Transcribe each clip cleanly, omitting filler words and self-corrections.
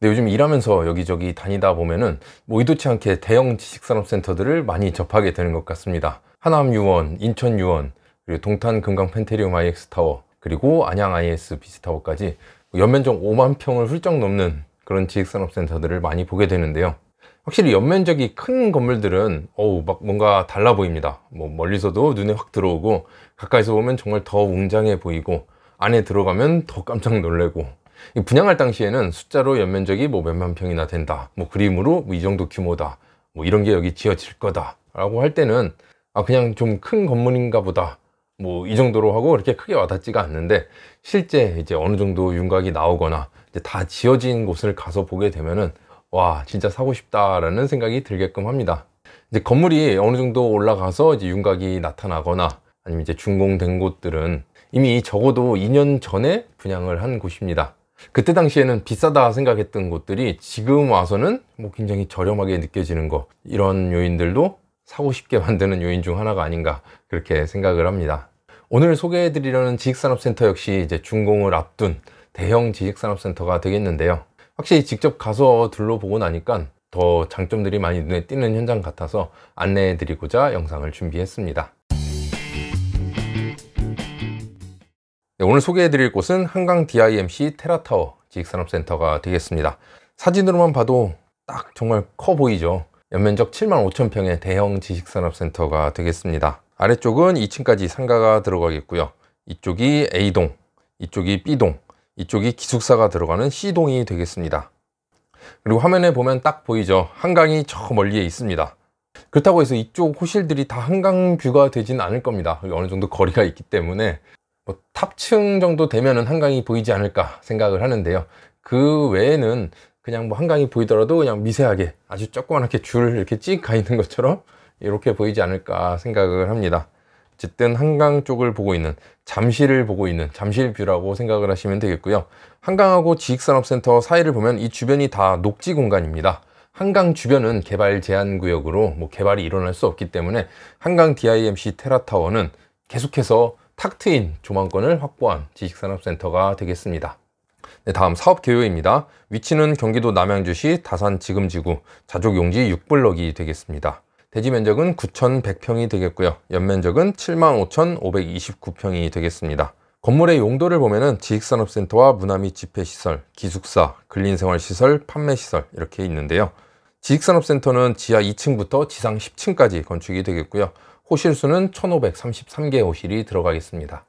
근데 요즘 일하면서 여기저기 다니다 보면은 뭐 의도치 않게 대형 지식산업센터들을 많이 접하게 되는 것 같습니다. 하남유원, 인천유원, 그리고 동탄 금강 펜테리움 IX타워, 그리고 안양 IS BC타워까지 연면적 5만 평을 훌쩍 넘는 그런 지식산업센터들을 많이 보게 되는데요. 확실히 연면적이 큰 건물들은 막 뭔가 달라 보입니다. 뭐 멀리서도 눈에 확 들어오고, 가까이서 보면 정말 더 웅장해 보이고, 안에 들어가면 더 깜짝 놀래고, 분양할 당시에는 숫자로 연면적이 뭐 몇만 평이나 된다, 뭐 그림으로 뭐 이 정도 규모다, 뭐 이런 게 여기 지어질 거다 라고 할 때는 그냥 좀 큰 건물인가 보다, 뭐 이 정도로 하고 그렇게 크게 와닿지가 않는데, 실제 이제 어느 정도 윤곽이 나오거나 이제 다 지어진 곳을 가서 보게 되면은 와, 진짜 사고 싶다라는 생각이 들게끔 합니다. 이제 건물이 어느 정도 올라가서 이제 윤곽이 나타나거나 아니면 이제 준공된 곳들은 이미 적어도 2년 전에 분양을 한 곳입니다. 그때 당시에는 비싸다 생각했던 곳들이 지금 와서는 뭐 굉장히 저렴하게 느껴지는 거, 이런 요인들도 사고 싶게 만드는 요인 중 하나가 아닌가, 그렇게 생각을 합니다. 오늘 소개해 드리려는 지식산업센터 역시 이제 준공을 앞둔 대형 지식산업센터가 되겠는데요. 확실히 직접 가서 둘러보고 나니까 더 장점들이 많이 눈에 띄는 현장 같아서 안내해 드리고자 영상을 준비했습니다. 네, 오늘 소개해 드릴 곳은 한강 DIMC 테라타워 지식산업센터가 되겠습니다. 사진으로만 봐도 딱 정말 커 보이죠. 연면적 75,000평의 대형 지식산업센터가 되겠습니다. 아래쪽은 2층까지 상가가 들어가겠고요. 이쪽이 A동, 이쪽이 B동, 이쪽이 기숙사가 들어가는 C동이 되겠습니다. 그리고 화면에 보면 딱 보이죠. 한강이 저 멀리에 있습니다. 그렇다고 해서 이쪽 호실들이 다 한강 뷰가 되지는 않을 겁니다. 어느 정도 거리가 있기 때문에 뭐 탑층 정도 되면은 한강이 보이지 않을까 생각을 하는데요. 그 외에는 그냥 뭐 한강이 보이더라도 그냥 미세하게 아주 조그맣게 줄 이렇게 찍 가 있는 것처럼 이렇게 보이지 않을까 생각을 합니다. 어쨌든 한강 쪽을 보고 있는, 잠실을 보고 있는 잠실뷰라고 생각을 하시면 되겠고요. 한강하고 지식산업센터 사이를 보면 이 주변이 다 녹지 공간입니다. 한강 주변은 개발 제한 구역으로 뭐 개발이 일어날 수 없기 때문에 한강 DIMC 테라타워는 계속해서 탁 트인 조망권을 확보한 지식산업센터가 되겠습니다. 네, 다음 사업 개요입니다. 위치는 경기도 남양주시 다산 지금지구 자족용지 6블럭이 되겠습니다. 대지 면적은 9,100평이 되겠고요. 연면적은 75,529평이 되겠습니다. 건물의 용도를 보면은 지식산업센터와 문화 및 집회시설, 기숙사, 근린생활시설, 판매시설 이렇게 있는데요. 지식산업센터는 지하 2층부터 지상 10층까지 건축이 되겠고요. 호실수는 1,533개 호실이 들어가겠습니다.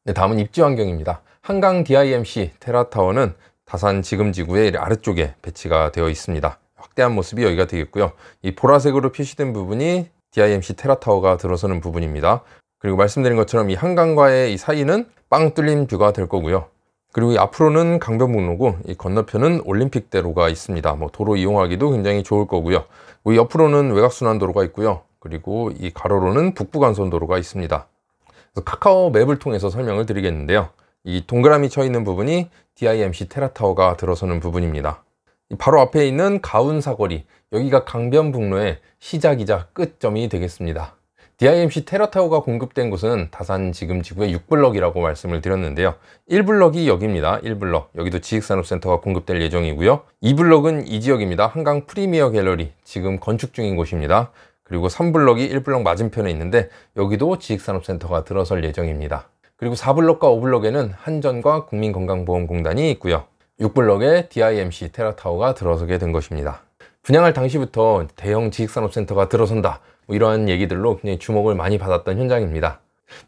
네, 다음은 입지 환경입니다. 한강 DIMC 테라타워는 다산 지금지구의 아래쪽에 배치가 되어 있습니다. 확대한 모습이 여기가 되겠고요. 이 보라색으로 표시된 부분이 DIMC 테라타워가 들어서는 부분입니다. 그리고 말씀드린 것처럼 이 한강과의 이 사이는 빵 뚫린 뷰가 될 거고요. 그리고 이 앞으로는 강변북로고 이 건너편은 올림픽대로가 있습니다. 뭐 도로 이용하기도 굉장히 좋을 거고요. 이 옆으로는 외곽순환도로가 있고요. 그리고 이 가로로는 북부간선도로가 있습니다. 그래서 카카오 맵을 통해서 설명을 드리겠는데요. 이 동그라미 쳐 있는 부분이 DIMC 테라타워가 들어서는 부분입니다. 바로 앞에 있는 가운사거리, 여기가 강변북로의 시작이자 끝점이 되겠습니다. DIMC 테라타워가 공급된 곳은 다산 지금지구의 6블럭이라고 말씀을 드렸는데요. 1블럭이 여기입니다. 1블럭. 여기도 지식산업센터가 공급될 예정이고요. 2블럭은 이 지역입니다. 한강 프리미어 갤러리, 지금 건축 중인 곳입니다. 그리고 3블럭이 1블럭 맞은편에 있는데 여기도 지식산업센터가 들어설 예정입니다. 그리고 4블럭과 5블럭에는 한전과 국민건강보험공단이 있고요. 6블럭에 DIMC 테라타워가 들어서게 된 것입니다. 분양할 당시부터 대형 지식산업센터가 들어선다, 뭐 이러한 얘기들로 굉장히 주목을 많이 받았던 현장입니다.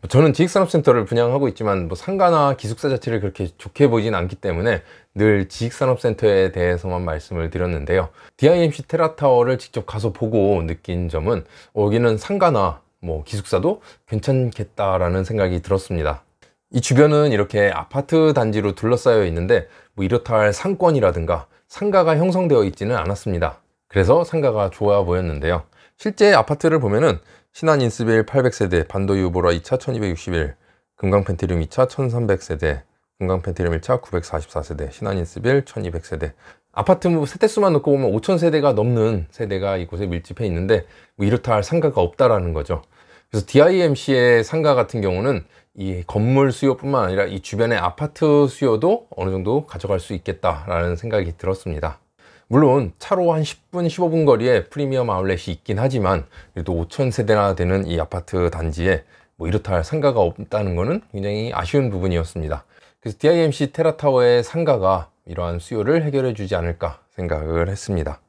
저는 지식산업센터를 분양하고 있지만 뭐 상가나 기숙사 자체를 그렇게 좋게 보진 않기 때문에 늘 지식산업센터에 대해서만 말씀을 드렸는데요. DIMC 테라타워를 직접 가서 보고 느낀 점은 여기는 상가나 뭐 기숙사도 괜찮겠다라는 생각이 들었습니다. 이 주변은 이렇게 아파트 단지로 둘러싸여 있는데 뭐 이렇다 할 상권이라든가 상가가 형성되어 있지는 않았습니다. 그래서 상가가 좋아 보였는데요. 실제 아파트를 보면은 신한인스빌 800세대, 반도유보라 2차 1261, 금강펜트리움 2차 1300세대, 금강펜트리움 1차 944세대, 신한인스빌 1200세대. 아파트 세대수만 놓고 보면 5000세대가 넘는 세대가 이곳에 밀집해 있는데 뭐 이렇다 할 상가가 없다라는 거죠. 그래서 DIMC의 상가 같은 경우는 이 건물 수요뿐만 아니라 이 주변의 아파트 수요도 어느 정도 가져갈 수 있겠다라는 생각이 들었습니다. 물론 차로 한 10분, 15분 거리에 프리미엄 아울렛이 있긴 하지만 그래도 5,000세대나 되는 이 아파트 단지에 뭐 이렇다 할 상가가 없다는 것은 굉장히 아쉬운 부분이었습니다. 그래서 DIMC 테라타워의 상가가 이러한 수요를 해결해 주지 않을까 생각을 했습니다.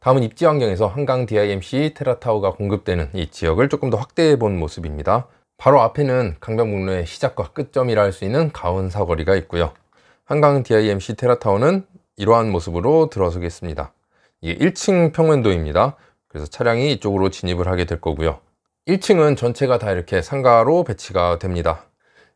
다음은 입지 환경에서 한강 DIMC 테라타워가 공급되는 이 지역을 조금 더 확대해 본 모습입니다. 바로 앞에는 강변북로의 시작과 끝점이라 할 수 있는 가온 사거리가 있고요. 한강 DIMC 테라타워는 이러한 모습으로 들어서겠습니다. 이게 1층 평면도입니다. 그래서 차량이 이쪽으로 진입을 하게 될 거고요. 1층은 전체가 다 이렇게 상가로 배치가 됩니다.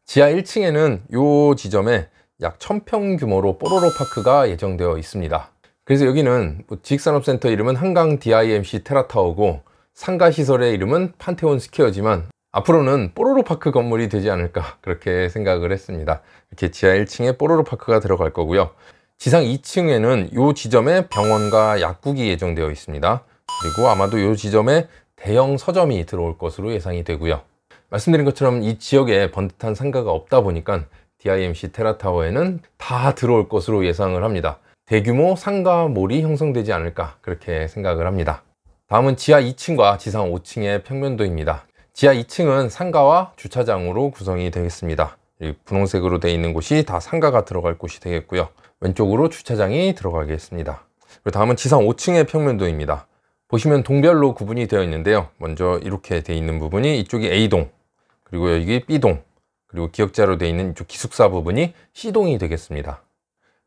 지하 1층에는 이 지점에 약 1000평 규모로 뽀로로 파크가 예정되어 있습니다. 그래서 여기는 지식산업센터 이름은 한강 DIMC 테라타워고 상가 시설의 이름은 판테온 스퀘어지만 앞으로는 뽀로로 파크 건물이 되지 않을까 그렇게 생각을 했습니다. 이렇게 지하 1층에 뽀로로 파크가 들어갈 거고요. 지상 2층에는 이 지점에 병원과 약국이 예정되어 있습니다. 그리고 아마도 이 지점에 대형 서점이 들어올 것으로 예상이 되고요. 말씀드린 것처럼 이 지역에 번듯한 상가가 없다 보니까 DIMC 테라타워에는 다 들어올 것으로 예상을 합니다. 대규모 상가몰이 형성되지 않을까 그렇게 생각을 합니다. 다음은 지하 2층과 지상 5층의 평면도입니다. 지하 2층은 상가와 주차장으로 구성이 되겠습니다. 이 분홍색으로 되어 있는 곳이 다 상가가 들어갈 곳이 되겠고요. 왼쪽으로 주차장이 들어가겠습니다. 그리고 다음은 지상 5층의 평면도입니다. 보시면 동별로 구분이 되어 있는데요. 먼저 이렇게 되어 있는 부분이 이쪽이 A동, 그리고 여기 B동, 그리고 기역자로 되어 있는 이쪽 기숙사 부분이 C동이 되겠습니다.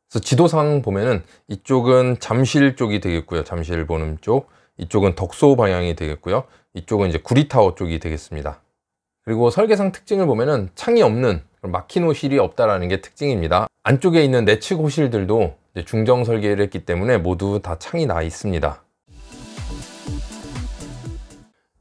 그래서 지도상 보면은 이쪽은 잠실 쪽이 되겠고요. 잠실 보는 쪽. 이쪽은 덕소 방향이 되겠고요. 이쪽은 이제 구리타워 쪽이 되겠습니다. 그리고 설계상 특징을 보면은 창이 없는 막힌 호실이 없다라는 게 특징입니다. 안쪽에 있는 내측 호실들도 이제 중정 설계를 했기 때문에 모두 다 창이 나 있습니다.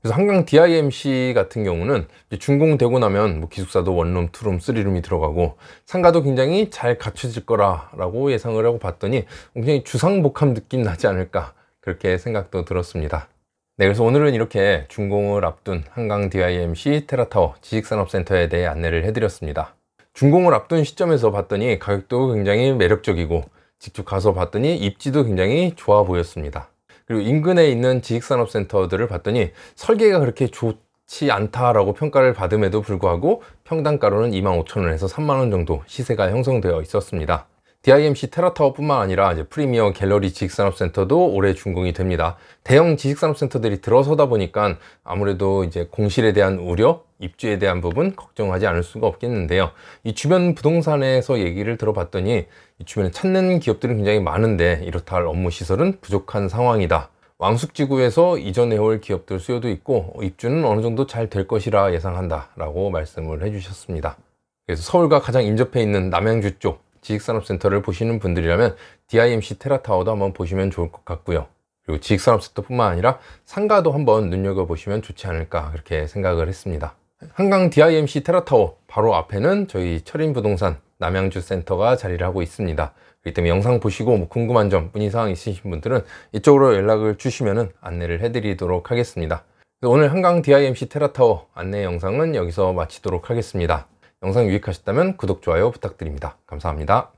그래서 한강 DIMC 같은 경우는 준공되고 나면 뭐 기숙사도 원룸, 투룸, 쓰리룸이 들어가고 상가도 굉장히 잘 갖춰질 거라고 예상을 하고 봤더니 굉장히 주상복합 느낌 나지 않을까 그렇게 생각도 들었습니다. 네, 그래서 오늘은 이렇게 준공을 앞둔 한강 DIMC 테라타워 지식산업센터에 대해 안내를 해드렸습니다. 준공을 앞둔 시점에서 봤더니 가격도 굉장히 매력적이고 직접 가서 봤더니 입지도 굉장히 좋아 보였습니다. 그리고 인근에 있는 지식산업센터들을 봤더니 설계가 그렇게 좋지 않다라고 평가를 받음에도 불구하고 평당가로는 25,000원에서 30,000원 정도 시세가 형성되어 있었습니다. DIMC 테라타워 뿐만 아니라 이제 프리미어 갤러리 지식산업센터도 올해 준공이 됩니다. 대형 지식산업센터들이 들어서다 보니까 아무래도 이제 공실에 대한 우려, 입주에 대한 부분 걱정하지 않을 수가 없겠는데요. 이 주변 부동산에서 얘기를 들어봤더니 이 주변에 찾는 기업들은 굉장히 많은데 이렇다 할 업무 시설은 부족한 상황이다. 왕숙지구에서 이전해올 기업들 수요도 있고 입주는 어느 정도 잘 될 것이라 예상한다 라고 말씀을 해주셨습니다. 그래서 서울과 가장 인접해 있는 남양주 쪽 지식산업센터를 보시는 분들이라면 DIMC 테라타워도 한번 보시면 좋을 것 같고요. 그리고 지식산업센터 뿐만 아니라 상가도 한번 눈여겨보시면 좋지 않을까 그렇게 생각을 했습니다. 한강 DIMC 테라타워 바로 앞에는 저희 철인부동산 남양주 센터가 자리를 하고 있습니다. 그렇기 때문에 영상 보시고 뭐 궁금한 점, 문의사항 있으신 분들은 이쪽으로 연락을 주시면 안내를 해드리도록 하겠습니다. 오늘 한강 DIMC 테라타워 안내 영상은 여기서 마치도록 하겠습니다. 영상 유익하셨다면 구독, 좋아요 부탁드립니다. 감사합니다.